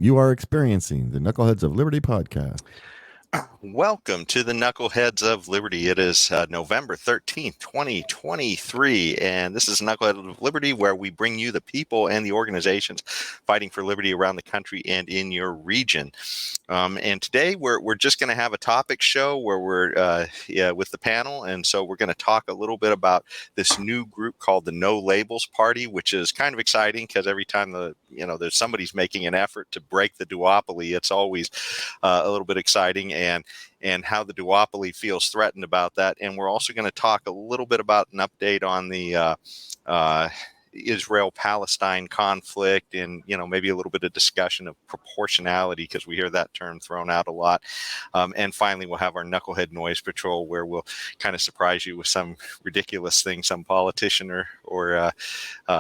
You are experiencing the Knuckleheads of Liberty podcast. Welcome to the Knuckleheads of Liberty. It is November 13th, 2023, and this is Knuckleheads of Liberty, where we bring you the people and the organizations fighting for liberty around the country and in your region. And today we're just going to have a topic show where we're with the panel, and so we're going to talk a little bit about this new group called the No Labels Party, which is kind of exciting because every time there's somebody's making an effort to break the duopoly, it's always a little bit exciting, and how the duopoly feels threatened about that. And we're also going to talk a little bit about an update on the Israel-Palestine conflict, and maybe a little bit of discussion of proportionality, because we hear that term thrown out a lot. And finally, we'll have our Knucklehead Noise Patrol, where we'll kind of surprise you with some ridiculous thing some politician or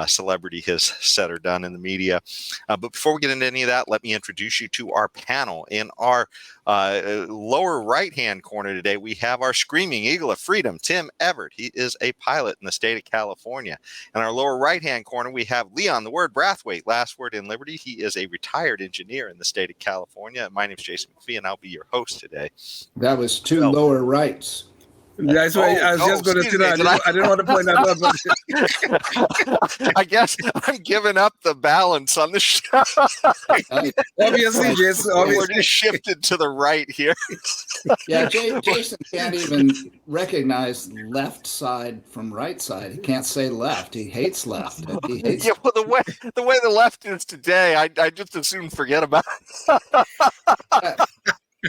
celebrity has said or done in the media. But before we get into any of that, let me introduce you to our panel. In our lower right-hand corner today, we have our screaming eagle of freedom, Tim Everett. He is a pilot in the state of California. In our lower right-hand corner, we have Leon, the word Brathwaite, last word in Liberty. He is a retired engineer in the state of California. My name is Jason McPhee, and I'll be your host today. That was two lower rights. That's right. I was just going to say that. I didn't want to point that out. But I guess I'm giving up the balance on the show. Obviously, Jason. We're just shifted to the right here. Yeah, Jason can't even recognize left side from right side. He can't say left. He hates left. He hates... Yeah, well, the way the left is today, I just as soon forget about it.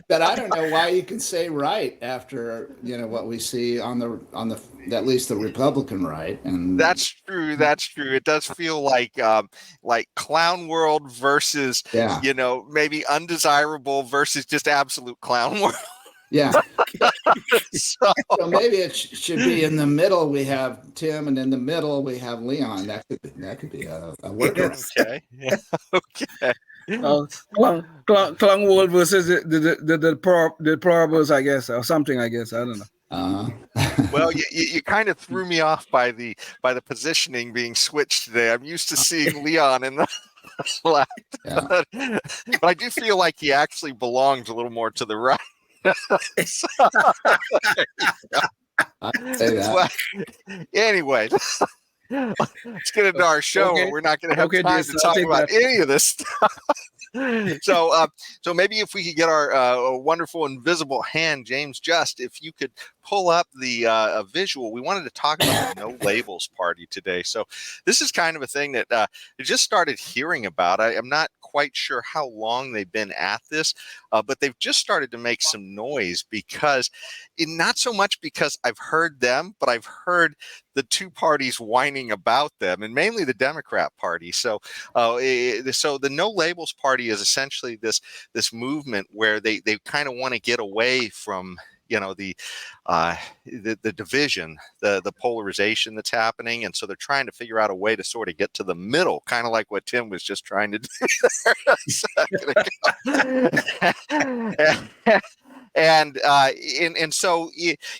But I don't know why you can say right after what we see on the at least the Republican right. And that's true. It does feel like clown world versus maybe undesirable versus just absolute clown world. Yeah. So maybe it should be in the middle. We have Tim, and in the middle we have Leon. That could be a workaround. Okay. Yeah. Okay. Clown world versus the parables, I guess, or something. I guess I don't know. Well, you kind of threw me off by the positioning being switched today. I'm used to seeing Leon in the left, but I do feel like he actually belongs a little more to the right. I'd say that. Anyway, let's get into our show. Okay. We're not going to have time to talk about any of this stuff. So maybe if we could get our wonderful invisible hand, James Just, if you could pull up the visual. We wanted to talk about the No Labels Party today. So this is kind of a thing that I just started hearing about. I'm not quite sure how long they've been at this, but they've just started to make some noise not so much because I've heard them, but I've heard the two parties whining about them, and mainly the Democrat Party. So the No Labels Party is essentially this movement where they kind of want to get away from the division, the polarization that's happening, and so they're trying to figure out a way to sort of get to the middle, kind of like what Tim was just trying to do there a second ago. And so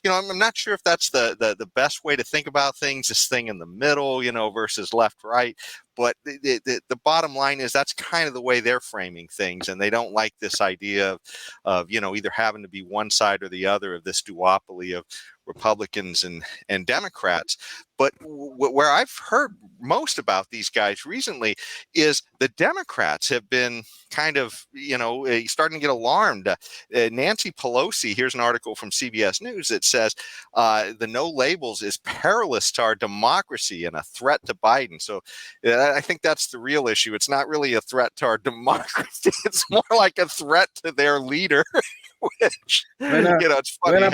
I'm not sure if that's the best way to think about things, this thing in the middle, versus left, right. But the bottom line is that's kind of the way they're framing things, and they don't like this idea of either having to be one side or the other of this duopoly of Republicans and Democrats. But where I've heard most about these guys recently is the Democrats have been kind of, starting to get alarmed. Nancy Pelosi, here's an article from CBS News that says the no labels is perilous to our democracy and a threat to Biden. So I think that's the real issue. It's not really a threat to our democracy. It's more like a threat to their leader, which, it's funny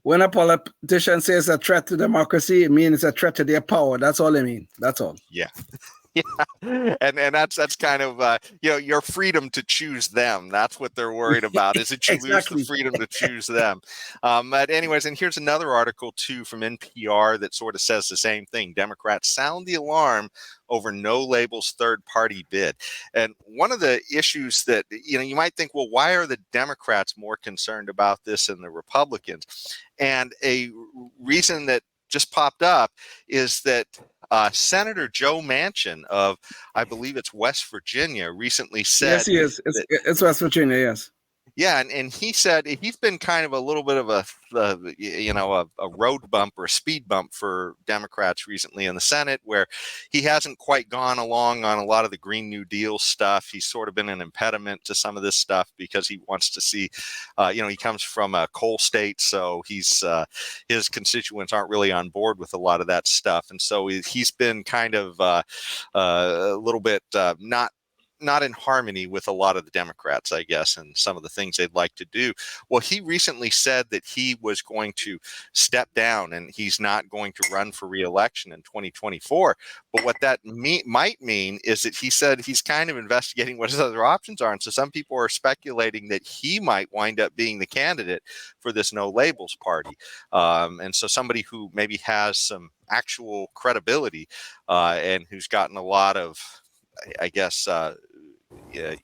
when a politician says a threat to democracy, it means it's a threat to their power. That's all I mean. That's all. Yeah. Yeah, and that's kind of your freedom to choose them. That's what they're worried about. Is that you Exactly. lose the freedom to choose them? But anyways, and here's another article too from NPR that sort of says the same thing. Democrats sound the alarm over No Labels third-party bid. And one of the issues that you might think, well, why are the Democrats more concerned about this than the Republicans? And a reason that just popped up is that Senator Joe Manchin of, I believe it's West Virginia, recently said. Yes, he is. It's West Virginia, yes. Yeah, and he said he's been kind of a little bit of a road bump or a speed bump for Democrats recently in the Senate, where he hasn't quite gone along on a lot of the Green New Deal stuff. He's sort of been an impediment to some of this stuff because he wants to see, he comes from a coal state, so his constituents aren't really on board with a lot of that stuff, and so he's been kind of a little bit not in harmony with a lot of the Democrats, I guess, and some of the things they'd like to do. Well, he recently said that he was going to step down and he's not going to run for re-election in 2024. But what that might mean is that he said he's kind of investigating what his other options are. And so some people are speculating that he might wind up being the candidate for this No Labels party. And so somebody who maybe has some actual credibility and who's gotten a lot of, I guess,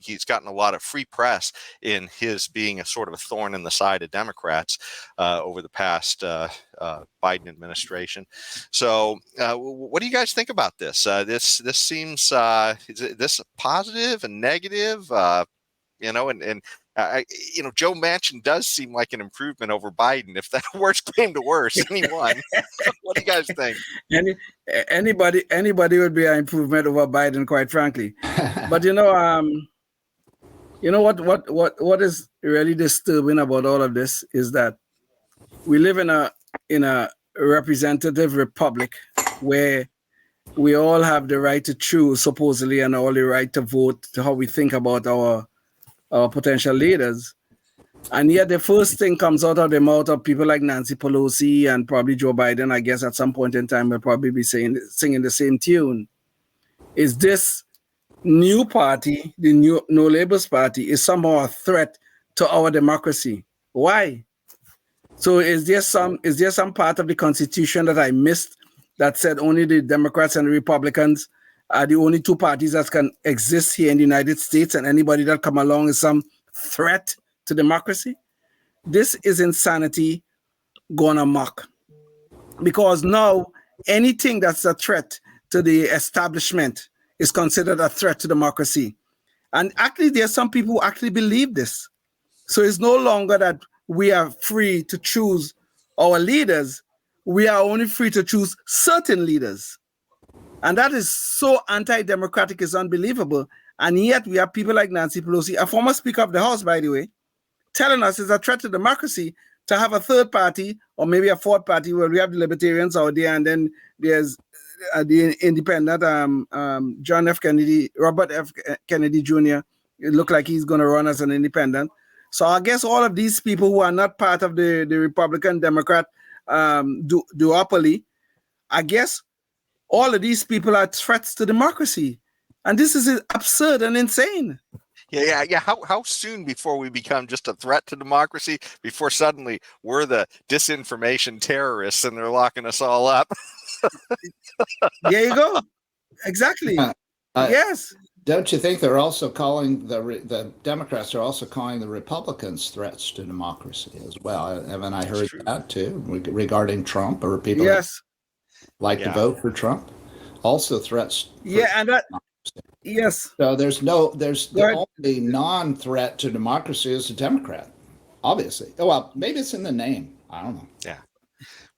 he's gotten a lot of free press in his being a sort of a thorn in the side of Democrats over the past Biden administration. So what do you guys think about this? This seems, is this a positive and negative? Joe Manchin does seem like an improvement over Biden. If that worst came to worst, anyone. What do you guys think? Anybody would be an improvement over Biden, quite frankly. But what is really disturbing about all of this is that we live in a representative republic where we all have the right to choose, supposedly, and all the right to vote to how we think about our potential leaders. And yet the first thing comes out of the mouth of people like Nancy Pelosi and probably Joe Biden, I guess at some point in time will probably be singing the same tune, is this new party, the new No Labels party, is somehow a threat to our democracy. Why? So is there some part of the Constitution that I missed that said only the Democrats and the Republicans are the only two parties that can exist here in the United States, and anybody that come along is some threat to democracy? This is insanity gone amok. Because now anything that's a threat to the establishment is considered a threat to democracy. And actually, there are some people who actually believe this. So it's no longer that we are free to choose our leaders. We are only free to choose certain leaders. And that is so anti-democratic, it's unbelievable. And yet we have people like Nancy Pelosi, a former Speaker of the House, by the way, telling us it's a threat to democracy to have a third party or maybe a fourth party where we have the Libertarians out there, and then there's the independent John F. Kennedy, Robert F. Kennedy Jr. It looked like he's going to run as an independent. So I guess all of these people who are not part of the Republican-Democrat duopoly, I guess all of these people are threats to democracy. And this is absurd and insane. Yeah. How soon before we become just a threat to democracy, before suddenly we're the disinformation terrorists and they're locking us all up? There you go. Exactly. Yes. Don't you think they're also calling the Democrats are also calling the Republicans threats to democracy as well? Haven't I heard that too regarding Trump, or people to vote for Trump? Also threats. And that. Yes. So the only non-threat to democracy is a Democrat, obviously. Well, maybe it's in the name. I don't know. Yeah.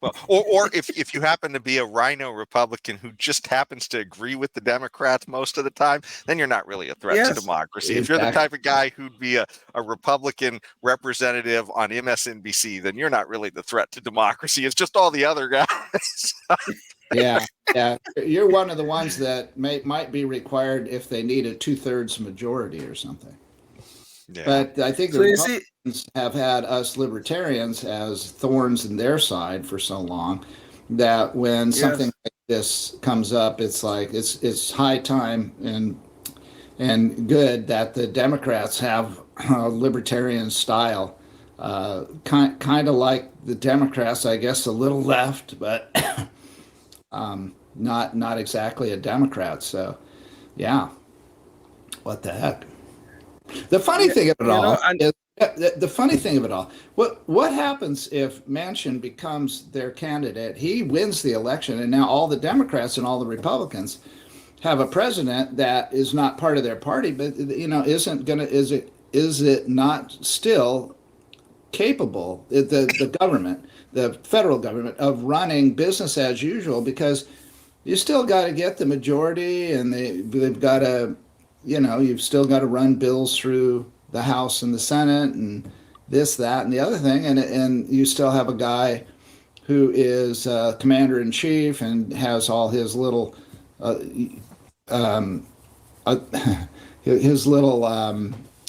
Well, or if you happen to be a rhino Republican who just happens to agree with the Democrats most of the time, then you're not really a threat to democracy. If you're the type of guy who'd be a Republican representative on MSNBC, then you're not really the threat to democracy. It's just all the other guys. Yeah. You're one of the ones that might be required if they need a 2/3 majority or something. Yeah. But I think the Republicans have had us libertarians as thorns in their side for so long that when something like this comes up, it's like it's high time and good that the Democrats have a libertarian style, kind of like the Democrats, I guess, a little left, but not exactly a Democrat. So, yeah, what the heck? The funny thing of it all The funny thing of it all, what happens if Manchin becomes their candidate? He wins the election, and now all the Democrats and all the Republicans have a president that is not part of their party, but isn't gonna is it not still capable, the government, the federal government, of running business as usual? Because you still got to get the majority, and they've got to, you've still got to run bills through the House and the Senate, and this, that, and the other thing, and you still have a guy who is commander in chief and has all his little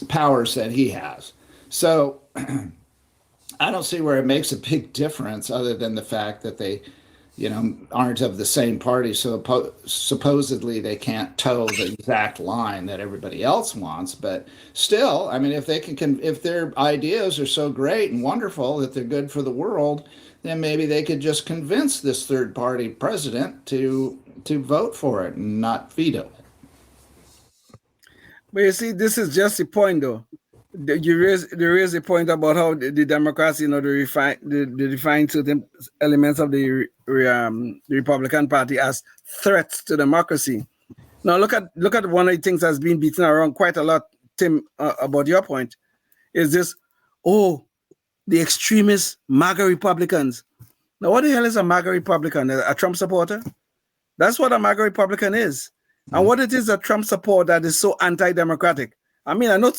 powers that he has. So I don't see where it makes a big difference, other than the fact that they, aren't of the same party. So supposedly they can't toe the exact line that everybody else wants. But still, I mean, if they if their ideas are so great and wonderful that they're good for the world, then maybe they could just convince this third party president to vote for it and not veto it. But you see, this is just the point, though. You raise a point about how the Democrats, they define certain elements of the Republican Party as threats to democracy. Now, look at one of the things that's been beaten around quite a lot, Tim, about your point, is this, the extremist MAGA Republicans. Now, what the hell is a MAGA Republican? A Trump supporter? That's what a MAGA Republican is. And what it is, a Trump support that is so anti-democratic. I mean, I know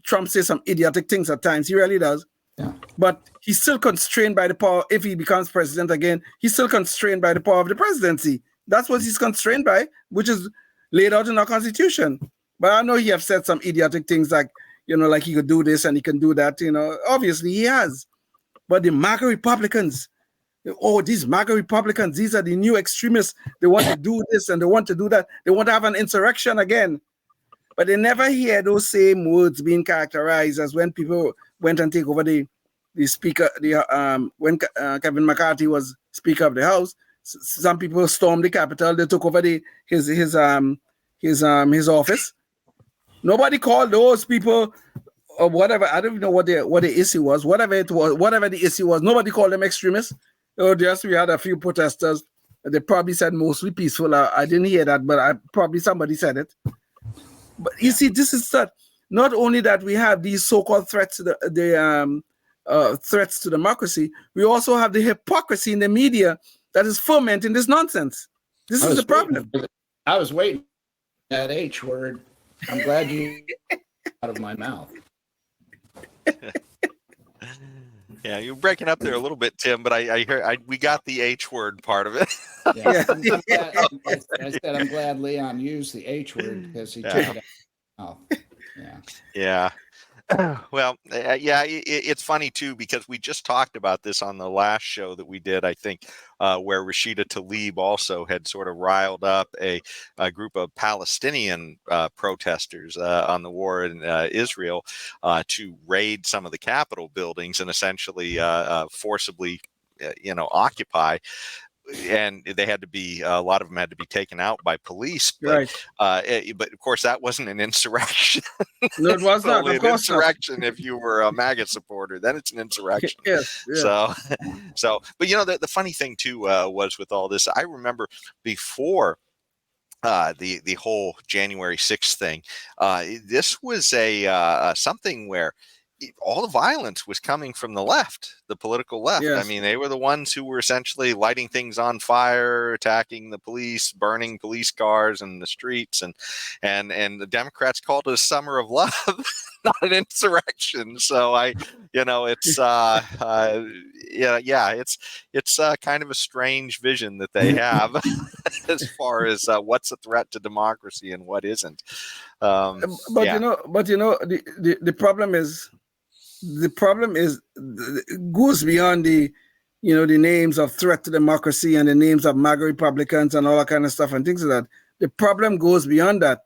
Trump says some idiotic things at times. He really does. Yeah. But he's still constrained by the power. If he becomes president again, he's still constrained by the power of the presidency. That's what he's constrained by, which is laid out in our Constitution. But I know he have said some idiotic things like, like he could do this and he can do that. Obviously he has. But the MAGA Republicans, these MAGA Republicans, these are the new extremists. They want to do this and they want to do that. They want to have an insurrection again. But they never hear those same words being characterized as when people went and take over the speaker. When Kevin McCarthy was Speaker of the House, some people stormed the Capitol. They took over his office. Nobody called those people or whatever. I don't even know what the issue was. Whatever it was, whatever the issue was, nobody called them extremists. Yes, we had a few protesters. They probably said mostly peaceful. I didn't hear that, but probably somebody said it. But you see, this is that. Not only that we have these so-called threats to threats to democracy, we also have the hypocrisy in the media that is fomenting this nonsense. This is the problem. I was waiting for that H word. I'm glad you out of my mouth. Yeah, you're breaking up there a little bit, Tim, but we got the H word part of it. Yeah, I said I'm glad Leon used the H word because he took it out. Yeah. Well, it's funny too, because we just talked about this on the last show that we did, I think, where Rashida Tlaib also had sort of riled up a group of Palestinian protesters on the war in Israel to raid some of the Capitol buildings and essentially forcibly, occupy. And they had to be, a lot of them had to be taken out by police. But, right. But of course, that wasn't an insurrection. No, it was not. Of course insurrection not. If you were a MAGA supporter, then it's an insurrection. Yes. Yeah. So, but the funny thing too was with all this, I remember before the whole January 6th thing, this was a something where all the violence was coming from the left, the political left. Yes. I mean, they were the ones who were essentially lighting things on fire, attacking the police, burning police cars in the streets, and the Democrats called it a summer of love, not an insurrection. So it's it's kind of a strange vision that they have as far as what's a threat to democracy and what isn't. The problem is. The problem goes beyond the names of threat to democracy and the names of MAGA Republicans and all that kind of stuff and things like that. The problem goes beyond that,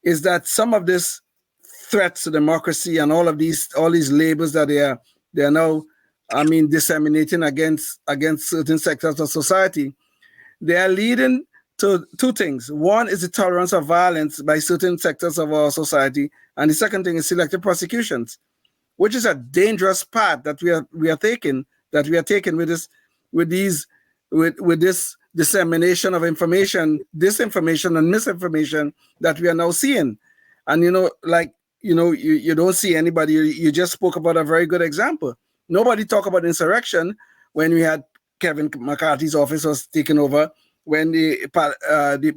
is that some of this threats to democracy and all these labels that they are now, disseminating against certain sectors of society, they are leading to two things. One is the tolerance of violence by certain sectors of our society, and the second thing is selective prosecutions. which is a dangerous path that we are taking with this dissemination of information, disinformation and misinformation that we are now seeing. And you don't see anybody. You just spoke about a very good example. Nobody talked about insurrection when we had Kevin McCarthy's office was taken over, when the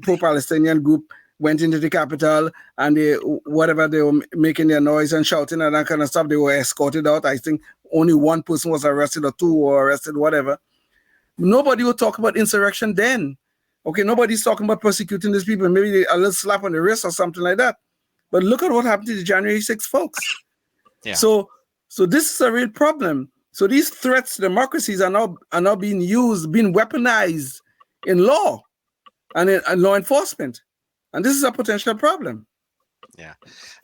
pro-Palestinian group went into the capital and they were making their noise and shouting and that kind of stuff. They were escorted out. I think only one person was arrested or two were arrested, whatever. Nobody will talk about insurrection then. Okay, nobody's talking about persecuting these people. Maybe a little slap on the wrist or something like that. But look at what happened to the January 6th folks. Yeah. So this is a real problem. So these threats to democracies are now being weaponized in law and in law enforcement. And this is a potential problem. Yeah.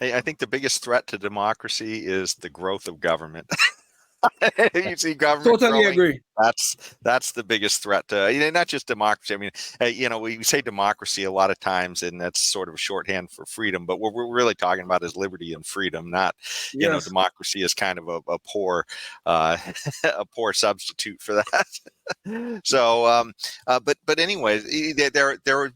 I think the biggest threat to democracy is the growth of government. You see government totally growing, agree. That's the biggest threat to not just democracy. I mean, we say democracy a lot of times, and that's sort of a shorthand for freedom. But what we're really talking about is liberty and freedom, not democracy is kind of a poor a poor substitute for that. So, but anyways, there.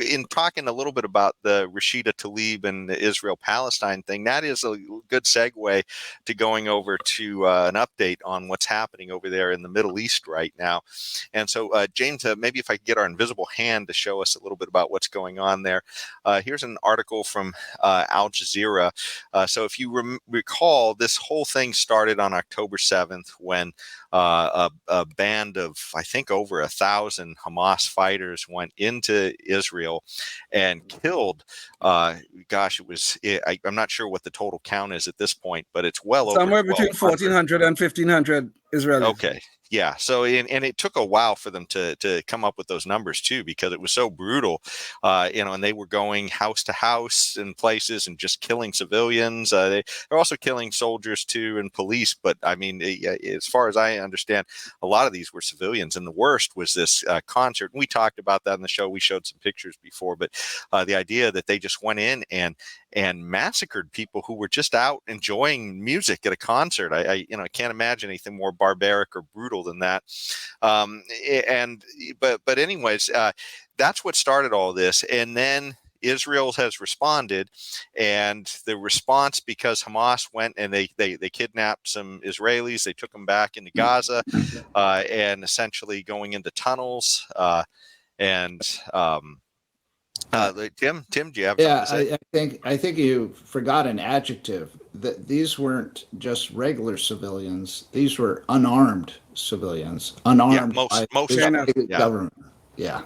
In talking a little bit about the Rashida Tlaib and the Israel-Palestine thing, that is a good segue to going over to an update on what's happening over there in the Middle East right now. And so, James, maybe if I could get our invisible hand to show us a little bit about what's going on there. Here's an article from Al Jazeera. So if you recall, this whole thing started on October 7th when a band of, I think, over 1,000 Hamas fighters went into Israel and killed, I'm not sure what the total count is at this point, but it's well somewhere over between 1,400 and 1,500 Israelis. Okay. Yeah. So, and it took a while for them to come up with those numbers too, because it was so brutal, and they were going house to house in places and just killing civilians. They're also killing soldiers too and police. But I mean, as far as I understand, a lot of these were civilians. And the worst was this concert. And we talked about that in the show. We showed some pictures before, but the idea that they just went in and massacred people who were just out enjoying music at a concert. I can't imagine anything more barbaric or brutal than that. But anyways, that's what started all this. And then Israel has responded, and the response, because Hamas went and they kidnapped some Israelis, they took them back into Gaza, and essentially going into tunnels, Tim, do you have something to say? I think you forgot an adjective. That these weren't just regular civilians; these were unarmed civilians, unarmed by the government. Yeah.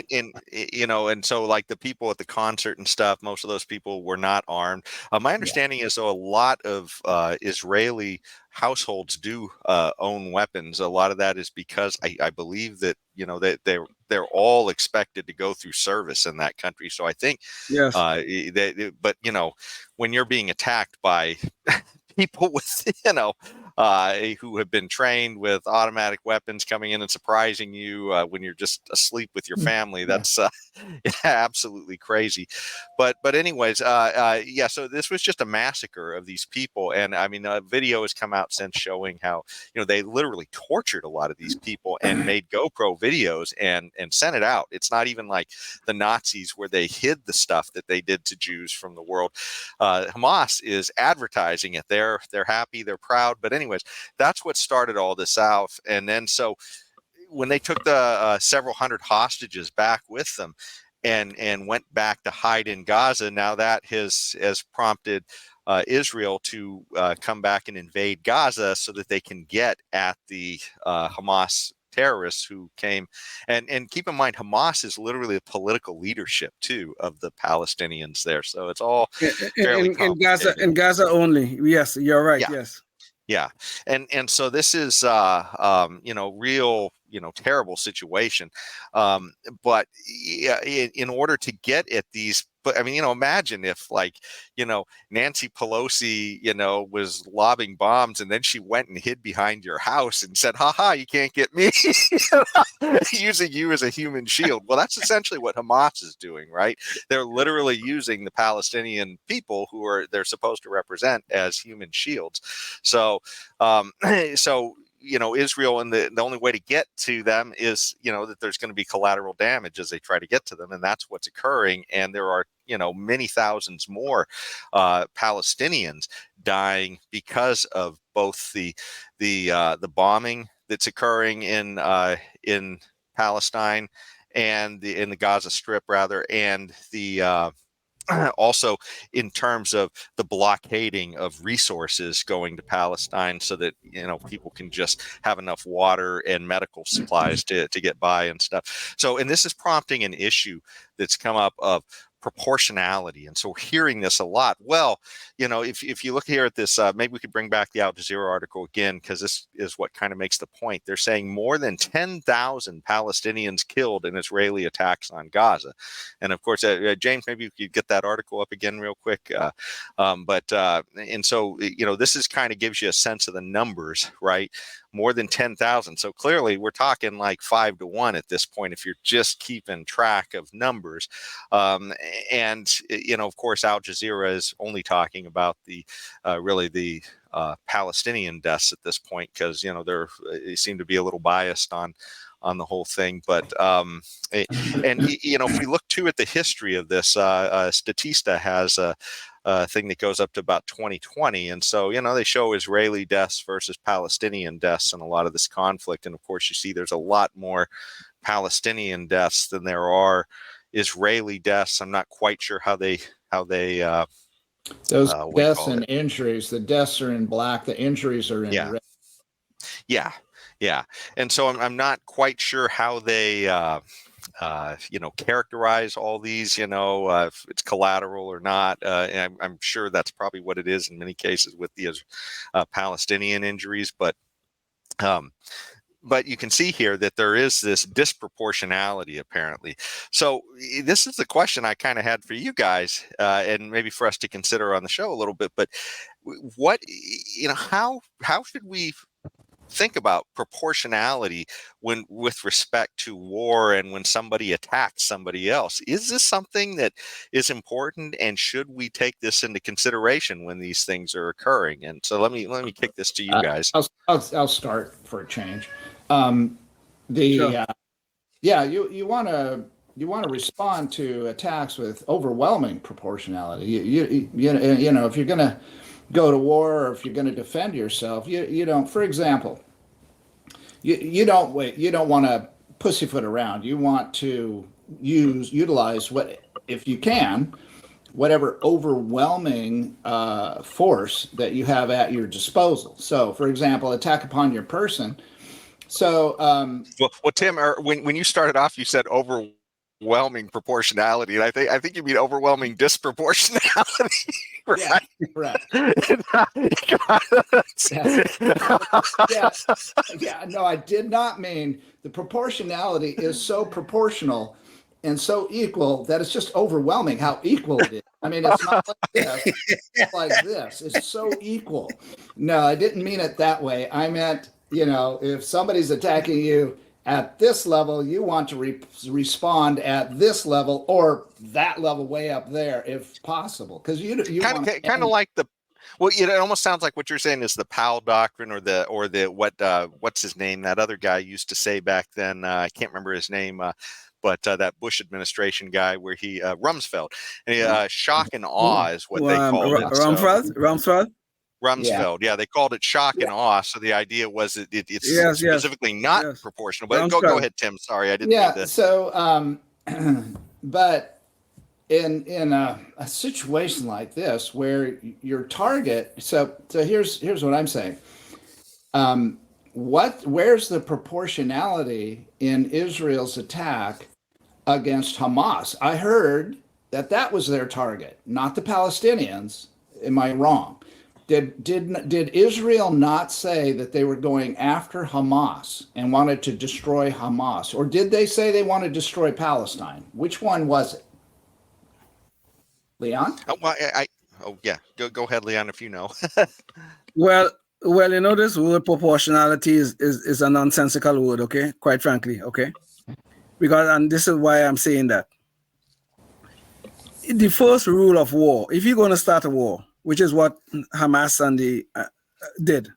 And so like the people at the concert and stuff, most of those people were not armed. My understanding is, though, a lot of Israeli households do own weapons. A lot of that is because I believe that that they're all expected to go through service in that country. So I think yes. But when you're being attacked by people with who have been trained with automatic weapons coming in and surprising you when you're just asleep with your family, that's absolutely crazy. But anyways, so this was just a massacre of these people. And I mean, a video has come out since showing how they literally tortured a lot of these people and made GoPro videos and sent it out. It's not even like the Nazis where they hid the stuff that they did to Jews from the world. Hamas is advertising it. They're happy, they're proud. But anyways, that's what started all this out. And then so when they took the several hundred hostages back with them and went back to hide in Gaza, now that has prompted Israel to come back and invade Gaza so that they can get at the Hamas terrorists who came. And keep in mind, Hamas is literally the political leadership too of the Palestinians there. So it's all fairly complicated. In Gaza only. Yes, you're right. Yeah. Yes. Yeah. And so this is, real terrible situation. But in order to get at these, but I mean, imagine if Nancy Pelosi, was lobbing bombs and then she went and hid behind your house and said, "Ha, you can't get me," using you as a human shield. Well, that's essentially what Hamas is doing, right? They're literally using the Palestinian people who they're supposed to represent as human shields. So, Israel, and the only way to get to them is, that there's going to be collateral damage as they try to get to them. And that's what's occurring. And there are, many thousands more Palestinians dying because of both the bombing that's occurring in Palestine and in the Gaza Strip, rather, and the also in terms of the blockading of resources going to Palestine so that, people can just have enough water and medical supplies to get by and stuff. So, and this is prompting an issue that's come up of proportionality. And so we're hearing this a lot. Well, if you look here at this, maybe we could bring back the Al Jazeera article again, because this is what kind of makes the point. They're saying more than 10,000 Palestinians killed in Israeli attacks on Gaza. And of course, James, maybe you could get that article up again real quick. And so, this is kind of gives you a sense of the numbers, right? More than 10,000. So clearly we're talking like 5 to 1 at this point, if you're just keeping track of numbers. And, of course, Al Jazeera is only talking about the Palestinian deaths at this point, because, they seem to be a little biased on the whole thing. But if we look too at the history of this, Statista has a thing that goes up to about 2020. And so, they show Israeli deaths versus Palestinian deaths in a lot of this conflict. And of course, you see there's a lot more Palestinian deaths than there are Israeli deaths. I'm not quite sure how they those deaths and injuries. The deaths are in black. The injuries are in red. Yeah. And so I'm not quite sure how they characterize all these, if it's collateral or not. And I'm sure that's probably what it is in many cases with the Palestinian injuries. But you can see here that there is this disproportionality, apparently. So this is the question I kind of had for you guys, and maybe for us to consider on the show a little bit. But what, how should we think about proportionality with respect to war and when somebody attacks somebody else? Is this something that is important, and should we take this into consideration when these things are occurring? And so let me kick this to you guys. I'll start for a change. You want to respond to attacks with overwhelming proportionality. You if you're going to go to war, or if you're going to defend yourself, you don't. For example, you don't want to pussyfoot around. You want to utilize if you can, whatever overwhelming force that you have at your disposal. So, for example, attack upon your person. So, well, Tim, when you started off, you said overwhelming proportionality, and I think you mean overwhelming disproportionality, right? Yeah. No, I did not mean the proportionality is so proportional and so equal that it's just overwhelming how equal it is. I mean, it's not like this. It's like this. It's so equal. No, I didn't mean it that way. I meant, if somebody's attacking you at this level, you want to respond at this level or that level way up there, if possible, because you kind of like the. Well, it almost sounds like what you're saying is the Powell doctrine, or what's his name? That other guy used to say back then. I can't remember his name. But that Bush administration guy, where he Rumsfeld, shock and awe is what they called it. Rumsfeld, yeah, they called it shock and awe. So the idea was that it's specifically not proportional. But go ahead, Tim. Sorry, I didn't. Yeah. So, but in a situation like this, where your target, so here's what I'm saying. Where's the proportionality in Israel's attack against Hamas? I heard that was their target, not the Palestinians. Am I wrong? Did Israel not say that they were going after Hamas and wanted to destroy Hamas, or did they say they want to destroy Palestine? Which one was it? Leon? Yeah, go ahead, Leon, if you know. Well, this word proportionality is a nonsensical word, okay? Quite frankly, okay? And this is why I'm saying that. The first rule of war, if you're going to start a war, which is what Hamas and the did,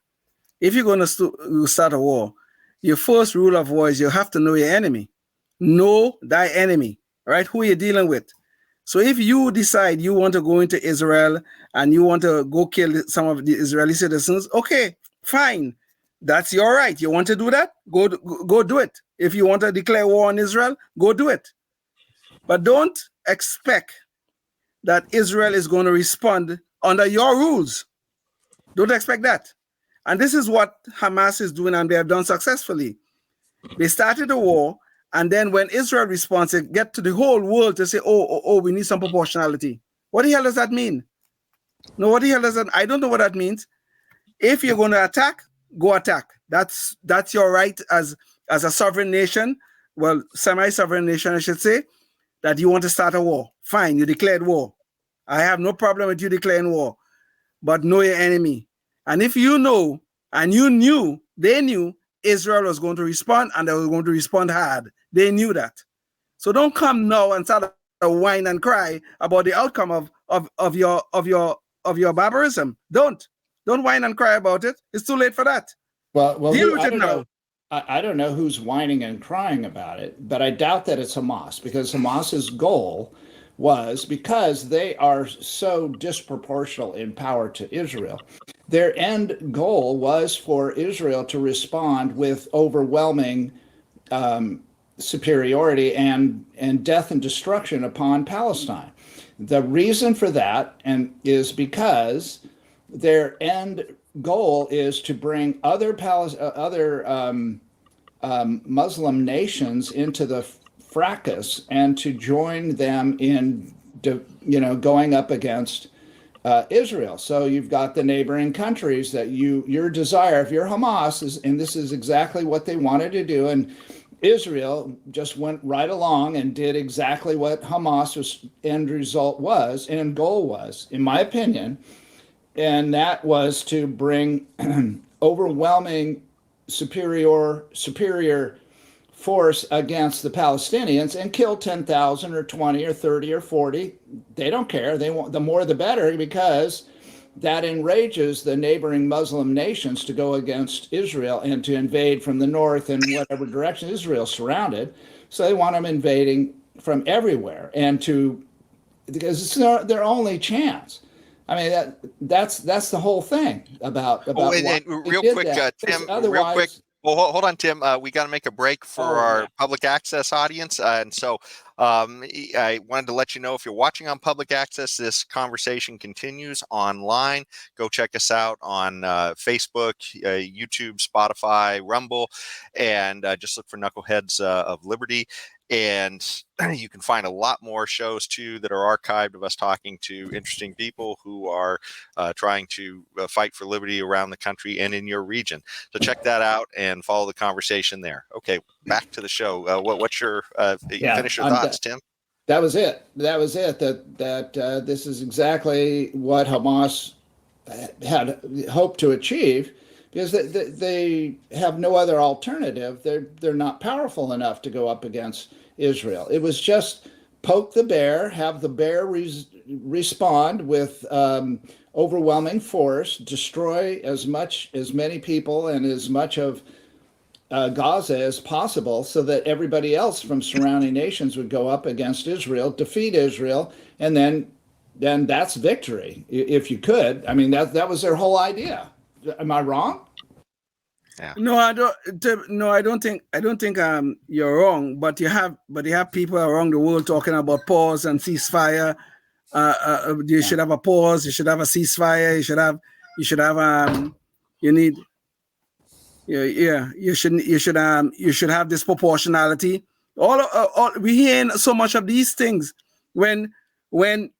if you're going to start a war, your first rule of war is you have to know your enemy. Know thy enemy, right? Who you're dealing with. So if you decide you want to go into Israel and you want to go kill some of the Israeli citizens, okay, fine. That's your right. You want to do that? Go do it. If you want to declare war on Israel, go do it. But don't expect that Israel is going to respond under your rules. Don't expect that. And this is what Hamas is doing, and they have done successfully. They started a war, and then when Israel responds, they get to the whole world to say, oh, we need some proportionality. What the hell does that mean? No, what the hell does that? I don't know what that means. If you're going to attack, go attack. That's your right as a sovereign nation, well, semi-sovereign nation, I should say, that you want to start a war. Fine, you declared war. I have no problem with you declaring war, but know your enemy. And if you know, and you knew, they knew Israel was going to respond, and they were going to respond hard. They knew that. So don't come now and start to whine and cry about the outcome of your barbarism. Don't whine and cry about it. It's too late for that. Well, deal with it now. I don't know who's whining and crying about it, but I doubt that it's Hamas, because Hamas's goal was, because they are so disproportional in power to Israel, their end goal was for Israel to respond with overwhelming superiority and death and destruction upon Palestine. The reason for that is because their end goal is to bring other Muslim nations into the fracas and to join them in, going up against Israel. So you've got the neighboring countries that your desire, if you're Hamas, and this is exactly what they wanted to do, and Israel just went right along and did exactly what Hamas's end result was and goal was, in my opinion, and that was to bring overwhelming superior force against the Palestinians and kill 10,000 or 20 or 30 or 40. They don't care. They want the more the better, because that enrages the neighboring Muslim nations to go against Israel and to invade from the north in whatever direction. Israel's surrounded, so they want them invading from everywhere, and because it's their only chance. I mean, that's the whole thing about and real quick, Tim. Real quick. Well, hold on, Tim. We got to make a break for our public access audience, and so I wanted to let you know, if you're watching on public access, this conversation continues online. Go check us out on Facebook, YouTube, Spotify, Rumble, and just look for Knuckleheads of Liberty. And you can find a lot more shows, too, that are archived of us talking to interesting people who are trying to fight for liberty around the country and in your region. So check that out and follow the conversation there. Okay, back to the show. What's your finish your thoughts, Tim? That was it. That this is exactly what Hamas had hoped to achieve, because they have no other alternative. They're not powerful enough to go up against Israel. It was just poke the bear, have the bear respond with overwhelming force, destroy as many people and as much of Gaza as possible, so that everybody else from surrounding nations would go up against Israel, defeat Israel, and then that's victory, if you could. I mean, that was their whole idea. Am I wrong? Yeah. No, I don't. No, I don't think you're wrong. But you have people around the world talking about pause and ceasefire. You should have a pause. You should have a ceasefire. You should have this proportionality. All we hearing so much of these things when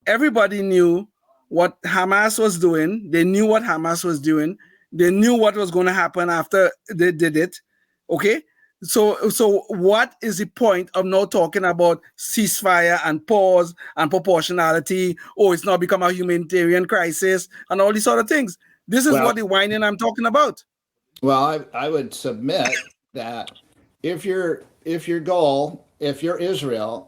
everybody knew what Hamas was doing. They knew what Hamas was doing. They knew what was going to happen after they did it. Okay? So what is the point of now talking about ceasefire and pause and proportionality? Oh, it's now become a humanitarian crisis and all these sort of things. This is what the whining I'm talking about. Well, I would submit that if you're Israel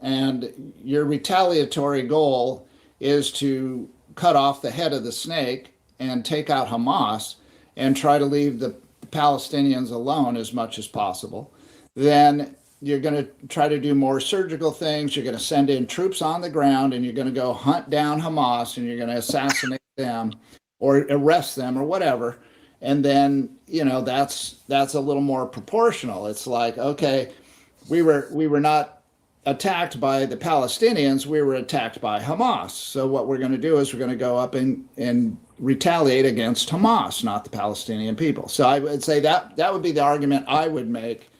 and your retaliatory goal is to cut off the head of the snake and take out Hamas and try to leave the Palestinians alone as much as possible, then you're going to try to do more surgical things. You're going to send in troops on the ground and you're going to go hunt down Hamas and you're going to assassinate them or arrest them or whatever. And then, that's a little more proportional. It's like, okay, we were not attacked by the Palestinians, we were attacked by Hamas. So what we're going to do is we're going to go up and retaliate against Hamas, not the Palestinian people. So I would say that would be the argument I would make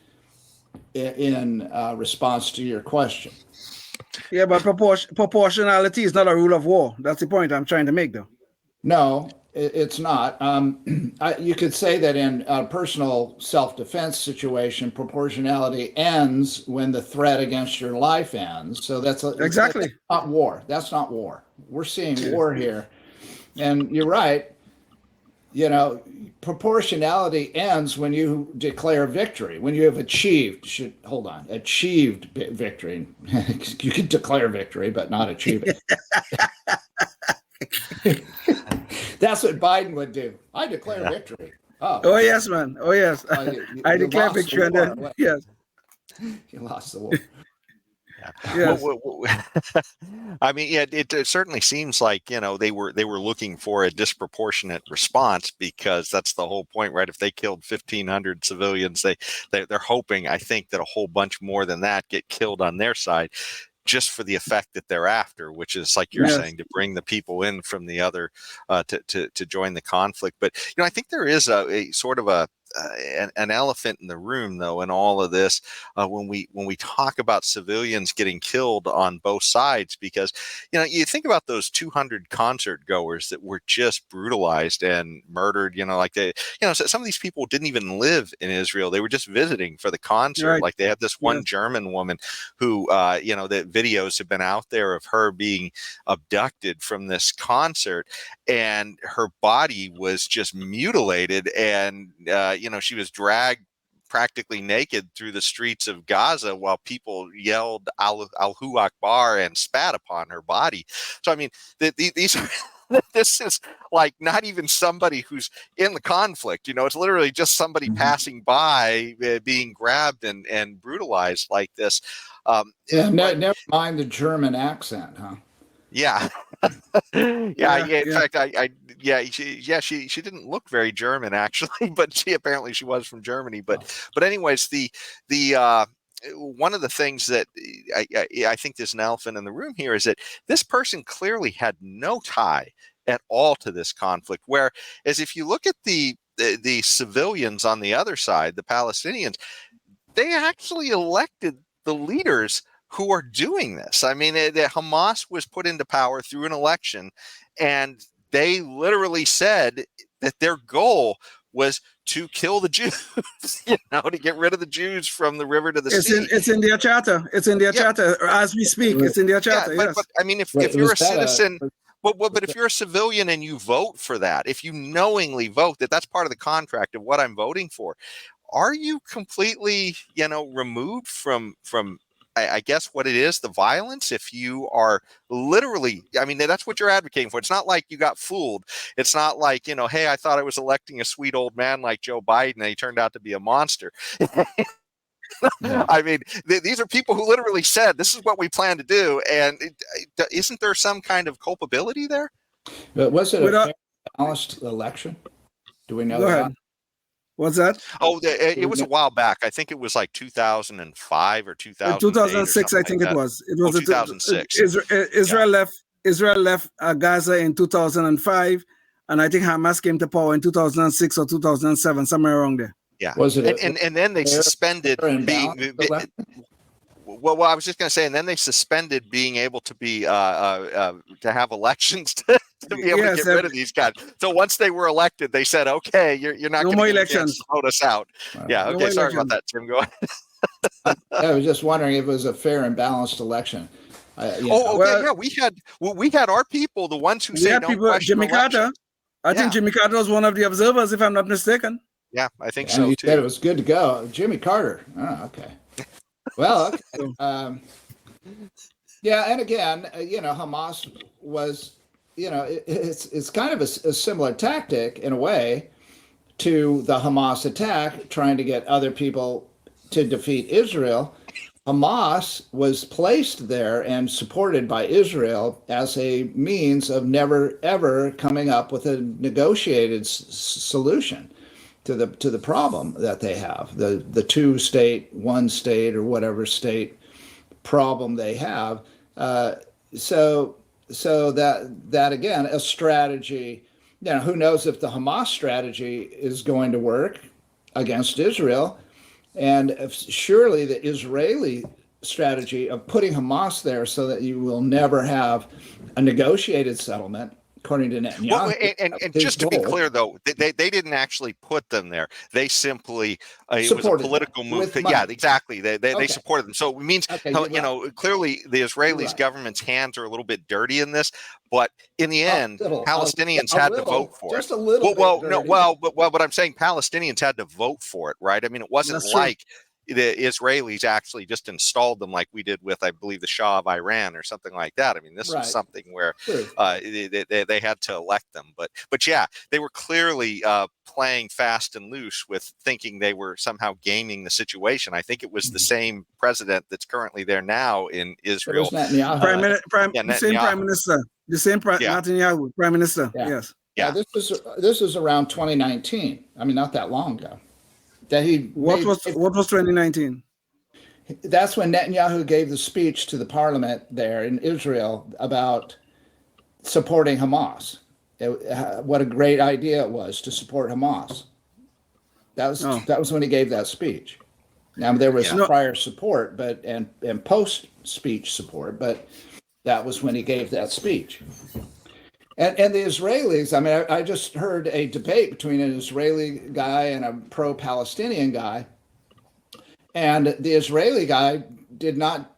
in response to your question. Yeah, but proportionality is not a rule of war. That's the point I'm trying to make, though. No, it's not. You could say that in a personal self-defense situation, proportionality ends when the threat against your life ends. So that's not war. That's not war. We're seeing war here. And you're right. Proportionality ends when you declare victory, when you have achieved victory. You can declare victory, but not achieve it. That's what Biden would do. I declare victory. Oh yes, man. Oh yes. I declare victory. And then, yes. You lost the war. Yes. I mean, it certainly seems like they were looking for a disproportionate response, because that's the whole point, right? If they killed 1,500 civilians, they're hoping, I think, that a whole bunch more than that get killed on their side, just for the effect that they're after, which is, like you're saying, to bring the people in from the other to join the conflict. But I think there is a sort of an elephant in the room, though, in all of this, when we talk about civilians getting killed on both sides, because you think about those 200 concert goers that were just brutalized and murdered. Some of these people didn't even live in Israel; they were just visiting for the concert. Right. Like, they had this one German woman who, the videos have been out there of her being abducted from this concert, and her body was just mutilated, and she was dragged practically naked through the streets of Gaza while people yelled Allahu Akbar and spat upon her body. So, I mean, these are this is like not even somebody who's in the conflict. It's literally just somebody passing by, being grabbed and brutalized like this. Never mind the German accent, huh? Yeah. In fact, she didn't look very German, actually, but she was from Germany. But anyways, the one of the things that I think there's an elephant in the room here is that this person clearly had no tie at all to this conflict. Whereas if you look at the civilians on the other side, the Palestinians, they actually elected the leaders who are doing this. I mean, Hamas was put into power through an election, and they literally said that their goal was to kill the Jews, to get rid of the Jews from the river to the sea. It's in their charter. It's in their charter as we speak. It's in their charter. Yeah, but I mean, if you're a citizen, but if you're a civilian and you vote for that, if you knowingly vote that's part of the contract of what I'm voting for, are you completely, removed from I guess what it is, the violence, if you are literally, I mean, that's what you're advocating for. It's not like you got fooled. It's not like, hey, I thought I was electing a sweet old man like Joe Biden, and he turned out to be a monster. I mean, these are people who literally said, this is what we plan to do. And isn't there some kind of culpability there? But was it a fair, balanced election? Do we know that? What's that? Oh, it was a while back. I think it was like 2005 or 2006. I think it was. It was 2006. Israel left Gaza in 2005, and I think Hamas came to power in 2006 or 2007, somewhere around there. Yeah. Was it? And then they suspended being. Well, I was just going to say, and then they suspended being able to be to have elections to to be able to get rid of these guys. So once they were elected, they said, "Okay, you're not going to get a chance to vote us out." Yeah. Okay. Sorry about that, Tim. Go ahead. I was just wondering if it was a fair and balanced election. We had our people, the ones who say don't question Jimmy Carter. I think Jimmy Carter was one of the observers, if I'm not mistaken. Yeah, I think so too. Said it was good to go. Jimmy Carter. Oh, okay. Well, okay. And again, Hamas was, it's kind of a similar tactic in a way to the Hamas attack, trying to get other people to defeat Israel. Hamas was placed there and supported by Israel as a means of never ever coming up with a negotiated solution to the problem that they have, the 2-state, 1-state, or whatever state problem they have. So that again, a strategy. Who knows if the Hamas strategy is going to work against Israel? And surely the Israeli strategy of putting Hamas there so that you will never have a negotiated settlement, according to Netanyahu. Well, and just to be clear, though, they didn't actually put them there. They simply it was a political move. Yeah, exactly. They supported them. So it means clearly the Israeli government's hands are a little bit dirty in this. But in the end, Palestinians had to vote for it. Just a little. But I'm saying Palestinians had to vote for it, right? I mean, it wasn't like the Israelis actually just installed them like we did with, I believe, the Shah of Iran or something like that. I mean, this was something where they had to elect them. But yeah, they were clearly playing fast and loose with thinking they were somehow gaming the situation. I think it was the same president that's currently there now in Israel. Prime Minister. The same Netanyahu, Prime Minister. Yeah. Yes. Yeah. This is around 2019. I mean, not that long ago. What was 2019? That's when Netanyahu gave the speech to the parliament there in Israel about supporting Hamas. What a great idea it was to support Hamas. That was when he gave that speech. Now there was prior support, and post speech support, but that was when he gave that speech. And the Israelis, I mean, I just heard a debate between an Israeli guy and a pro-Palestinian guy. And the Israeli guy did not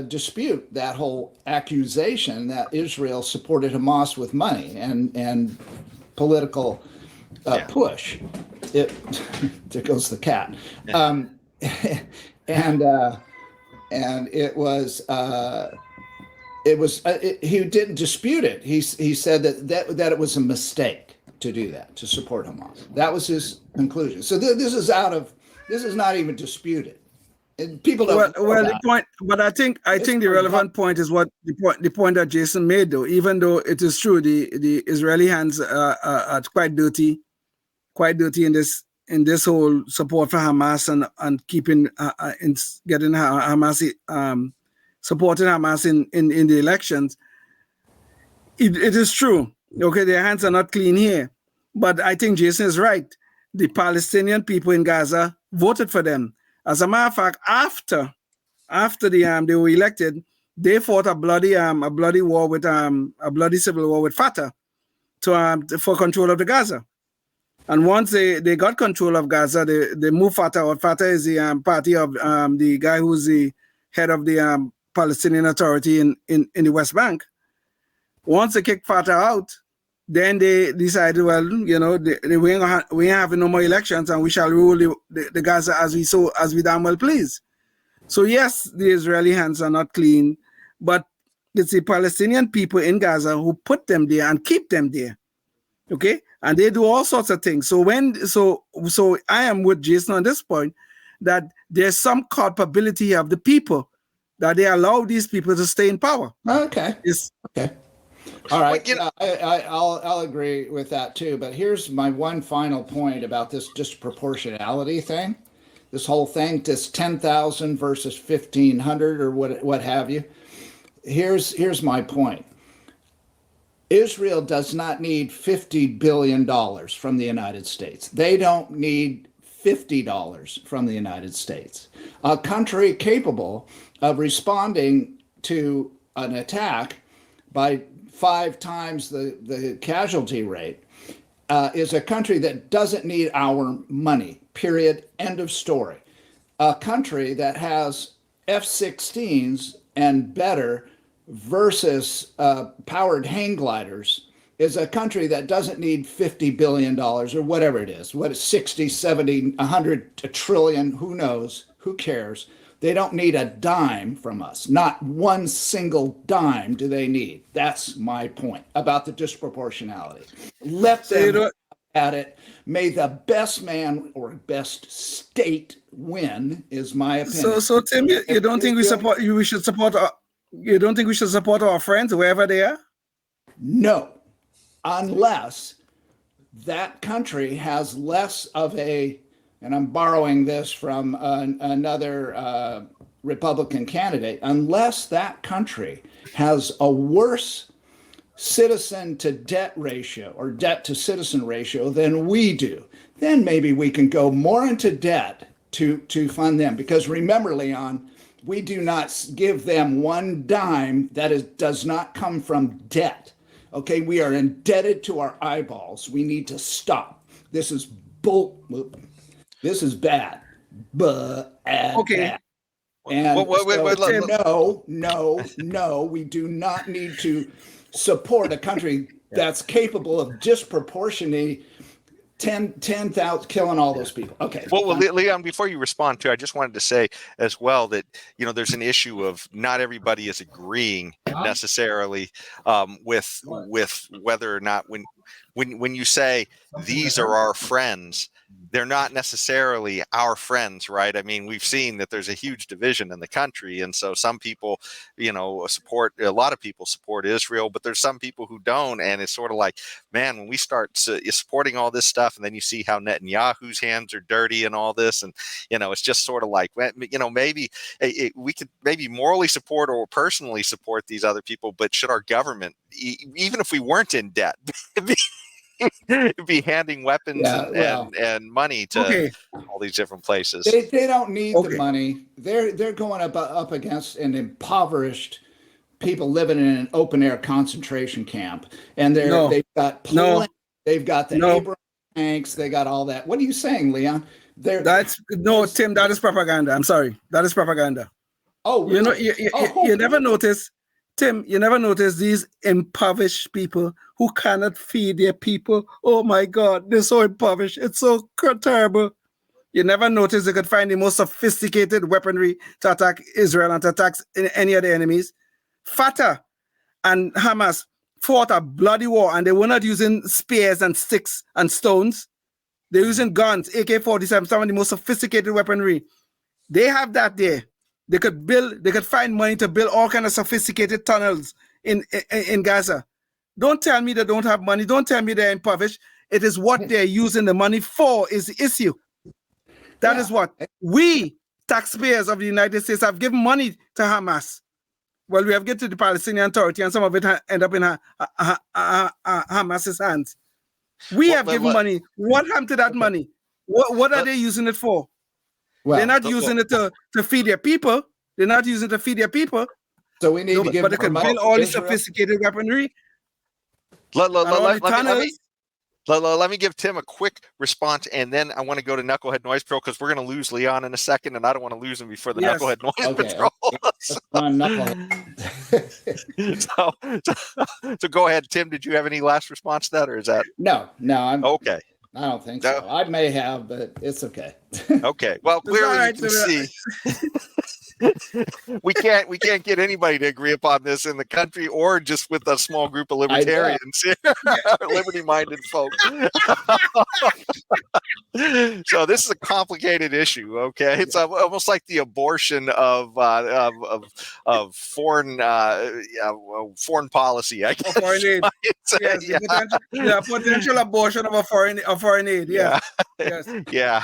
dispute that whole accusation that Israel supported Hamas with money and political push. There goes the cat. And it was... he didn't dispute it. He said that it was a mistake to do that, to support Hamas. That was his conclusion. So this is not even disputed. And people don't. The point, but I think the relevant point is what the point that Jason made, though. Even though it is true, the Israeli hands are quite dirty in this whole support for Hamas and keeping getting Hamas. Supporting Hamas in the elections, it is true. Okay, their hands are not clean here, but I think Jason is right. The Palestinian people in Gaza voted for them. As a matter of fact, after they were elected, they fought a bloody war with a bloody civil war with Fatah for control of the Gaza. And once they got control of Gaza, they moved Fatah out. Fatah is the party of the guy who's the head of the Palestinian Authority in the West Bank. Once they kicked Fatah out, then they decided, we ain't having no more elections, and we shall rule the Gaza as we damn well please. So yes, the Israeli hands are not clean, but it's the Palestinian people in Gaza who put them there and keep them there. Okay, and they do all sorts of things. So I am with Jason on this point that there's some culpability of the people that they allow these people to stay in power. Okay. Yes. Okay. All right. I'll agree with that too. But here's my one final point about this disproportionality thing. This whole thing, this 10,000 versus 1,500 or what have you. Here's my point. Israel does not need $50 billion from the United States. They don't need $50 from the United States. A country capable of responding to an attack by 5 times the casualty rate, is a country that doesn't need our money, period, end of story. A country that has F-16s and better versus powered hang gliders is a country that doesn't need $50 billion or whatever it is. What is 60, 70, 100, a trillion, who knows, who cares? They don't need a dime from us. Not one single dime do they need. That's my point about the disproportionality. Let them at it. May the best man or best state win, is my opinion. So Tim, you don't think we should support you don't think we should support our friends wherever they are? No, unless that country has less of a, and I'm borrowing this from another Republican candidate, unless that country has a worse citizen to debt ratio or debt to citizen ratio than we do, then maybe we can go more into debt to fund them. Because remember, Leon, we do not give them one dime that does not come from debt. Okay, we are indebted to our eyeballs. We need to stop. This is This is bad. Okay. Bad. And no, we do not need to support a country that's capable of disproportionately 10,000 killing all those people. Okay. Well, Leon, before you respond to, I just wanted to say as well that, there's an issue of not everybody is agreeing necessarily with whether or not when you say these are our friends, they're not necessarily our friends, right? I mean, we've seen that there's a huge division in the country. And so some people, a lot of people support Israel, but there's some people who don't. And it's sort of like, man, when we start supporting all this stuff, and then you see how Netanyahu's hands are dirty and all this, and, it's just sort of like, maybe we could maybe morally support or personally support these other people, but should our government, even if we weren't in debt, be handing weapons and money to all these different places. They don't need the money. They're going up against an impoverished people living in an open air concentration camp, and they've got Poland, they've got the Abrams tanks, they got all that. What are you saying, Leon? Tim, that is propaganda. I'm sorry, that is propaganda. Oh, really? You never notice. Tim, you never notice these impoverished people who cannot feed their people. Oh my God, they're so impoverished. It's so terrible. You never notice they could find the most sophisticated weaponry to attack Israel and to attack any of the enemies. Fatah and Hamas fought a bloody war, and they were not using spears and sticks and stones. They're using guns, AK-47, some of the most sophisticated weaponry. They have that there. They could find money to build all kinds of sophisticated tunnels in Gaza. Don't tell me they don't have money. Don't tell me they're impoverished. It is what they're using the money for is the issue. That is what we, taxpayers of the United States, have given money to Hamas. Well, we have given to the Palestinian Authority, and some of it end up in Hamas's hands. We have given money. What happened to that money? What are they using it for? Well, they're not using it to feed their people. They're not using it to feed their people. So we need to give. But they can build all these sophisticated weaponry. Let me give Tim a quick response, and then I want to go to Knucklehead Noise Patrol because we're going to lose Leon in a second, and I don't want to lose him before the Knucklehead Noise Patrol. So go ahead, Tim. Did you have any last response to that, or is that no? I'm okay. I don't think so. I may have, but it's okay. Okay. Well, clearly you can see we can't get anybody to agree upon this in the country, or just with a small group of libertarians here, liberty-minded folks. So this is a complicated issue. Okay, it's almost like the abortion of foreign policy. I guess. Foreign aid. Potential abortion of foreign aid. Yeah. Yes. Yeah.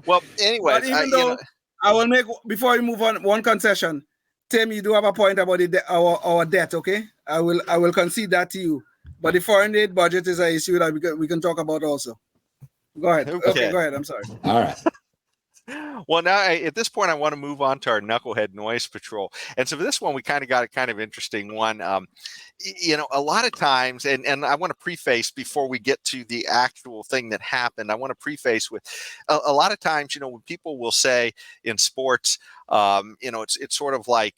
Well, anyway, but even though I will make, before we move on, one concession. Tim, you do have a point about our debt, okay? I will concede that to you. But the foreign aid budget is an issue that we can talk about also. Go ahead. Okay, go ahead. I'm sorry. All right. Well, now at this point, I want to move on to our Knucklehead Noise Patrol. And so for this one, we kind of got a kind of interesting one. A lot of times, and I want to preface before we get to the actual thing that happened, I want to preface with a lot of times, when people will say in sports, it's sort of like,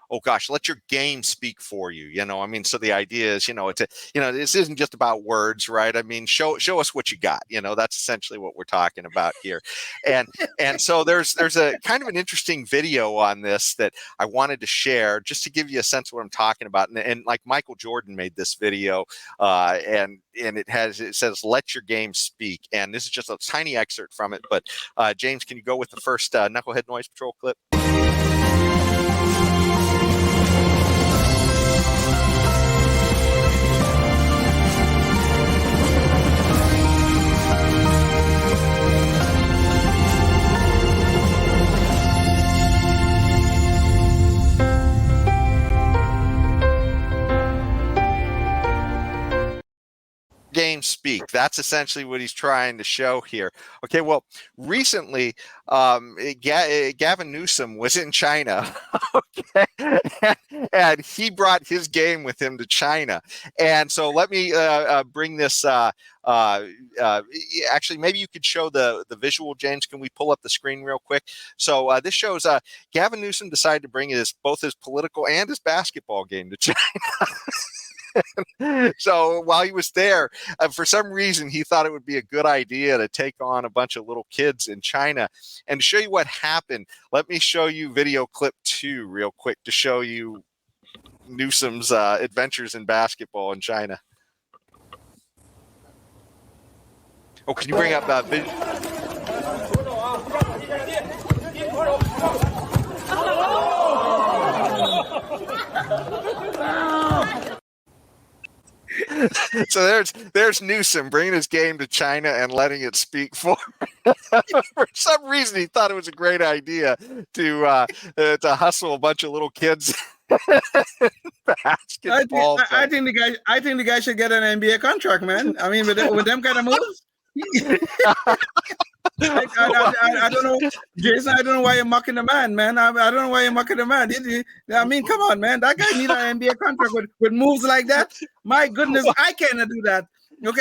oh gosh, let your game speak for you. So the idea is, this isn't just about words, right? I mean, show us what you got. That's essentially what we're talking about here. And so there's a kind of an interesting video on this that I wanted to share just to give you a sense of what I'm talking about. And like Michael Jordan made this video, and it says, "Let your game speak." And this is just a tiny excerpt from it. But James, can you go with the first Knucklehead Noise Patrol clip? Game speak. That's essentially what he's trying to show here. Okay, well, recently, Gavin Newsom was in China, okay, and he brought his game with him to China. And so let me bring this. Actually, maybe you could show the visual, James. Can we pull up the screen real quick? So this shows Gavin Newsom decided to bring both his political and his basketball game to China. So while he was there, for some reason, he thought it would be a good idea to take on a bunch of little kids in China. And to show you what happened, let me show you video clip 2 real quick to show you Newsom's adventures in basketball in China. Oh, can you bring up that video? So there's Newsom bringing his game to China and letting it speak for him. For some reason, he thought it was a great idea to hustle a bunch of little kids. Basketball. I think the guy should get an NBA contract, man. I mean, with them kind of moves. I don't know, Jason. I don't know why you're mocking the man. I don't know why you're mocking the man. I mean, come on, man. That guy need an NBA contract with moves like that. My goodness, I cannot do that. Okay,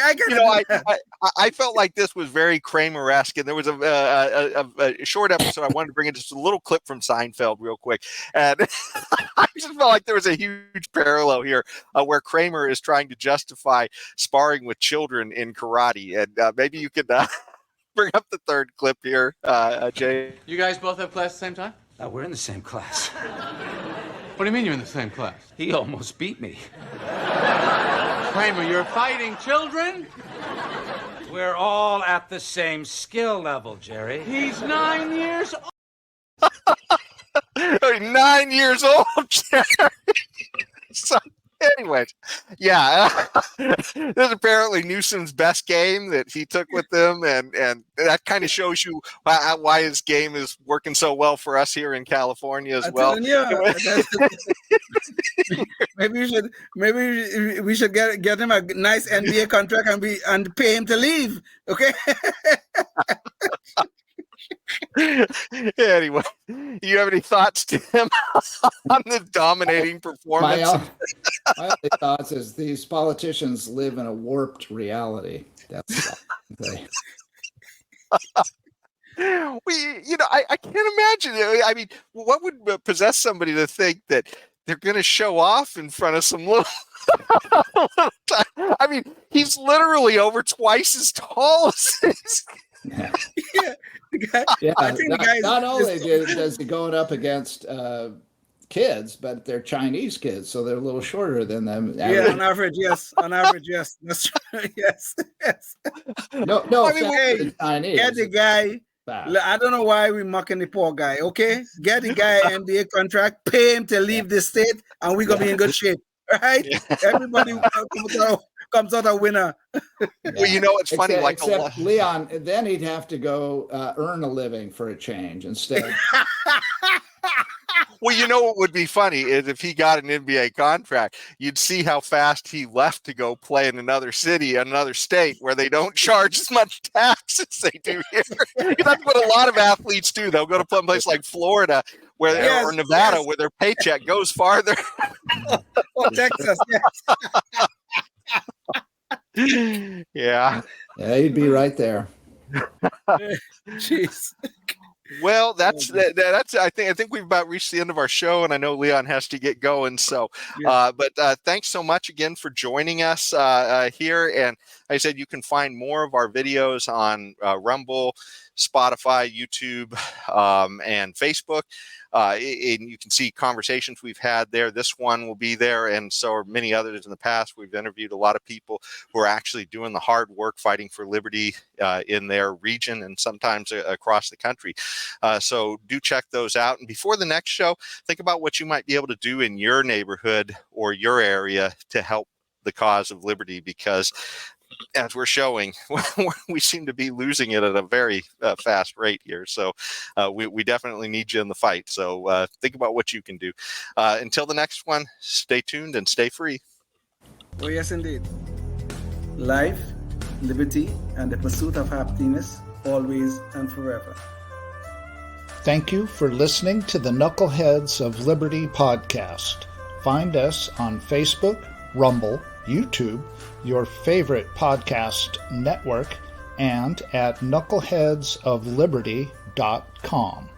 I felt like this was very Kramer-esque, and there was a short episode I wanted to bring in, just a little clip from Seinfeld real quick, and I just felt like there was a huge parallel here where Kramer is trying to justify sparring with children in karate, and maybe you could bring up the third clip here, Jay. You guys both have class at the same time? We're in the same class. What do you mean you're in the same class? He almost beat me. Kramer, you're fighting children? We're all at the same skill level, Jerry. He's 9 years old. 9 years old, Jerry. So, anyways, yeah, this is apparently Newsom's best game that he took with them, and that kind of shows you why his game is working so well for us here in California as well. Maybe we should get him a nice NBA contract and pay him to leave. Okay. Anyway, you have any thoughts, Tim, on the dominating performance? My only thoughts is these politicians live in a warped reality. That's the I can't imagine. I mean, what would possess somebody to think that they're going to show off in front of some little? I mean, he's literally over twice as tall as this. Yeah. I think the guy not only does he going up against kids, but they're Chinese kids, so they're a little shorter than them. Yeah, on average, yes. That's true. Yes. No, I mean, hey, Chinese. Get the guy. I don't know why we're mocking the poor guy. Okay, get the guy an NBA contract, pay him to leave the state, and we're gonna be in good shape. Right? Yeah. Everybody comes out a winner. Well, it's funny. Except Leon, then he'd have to go earn a living for a change instead. Well, you know what would be funny is if he got an NBA contract, you'd see how fast he left to go play in another city, another state where they don't charge as much tax as they do here. That's what a lot of athletes do. They'll go to some place like Florida or Nevada where their paycheck goes farther. Or Texas, yes. Yeah. Yeah, you'd be right there. Jeez. Well, that's. I think we've about reached the end of our show, and I know Leon has to get going. So, but thanks so much again for joining us here. And like I said, you can find more of our videos on Rumble, Spotify, YouTube, and Facebook. And you can see conversations we've had there. This one will be there, and so are many others in the past. We've interviewed a lot of people who are actually doing the hard work fighting for liberty in their region and sometimes across the country. So do check those out. And before the next show, think about what you might be able to do in your neighborhood or your area to help the cause of liberty, because as we're showing, we seem to be losing it at a very fast rate here. So we definitely need you in the fight. So think about what you can do. Until the next one, stay tuned and stay free. Oh, yes, indeed. Life, liberty, and the pursuit of happiness, always and forever. Thank you for listening to the Knuckleheads of Liberty podcast. Find us on Facebook, Rumble, YouTube, your favorite podcast network, and at knuckleheadsofliberty.com.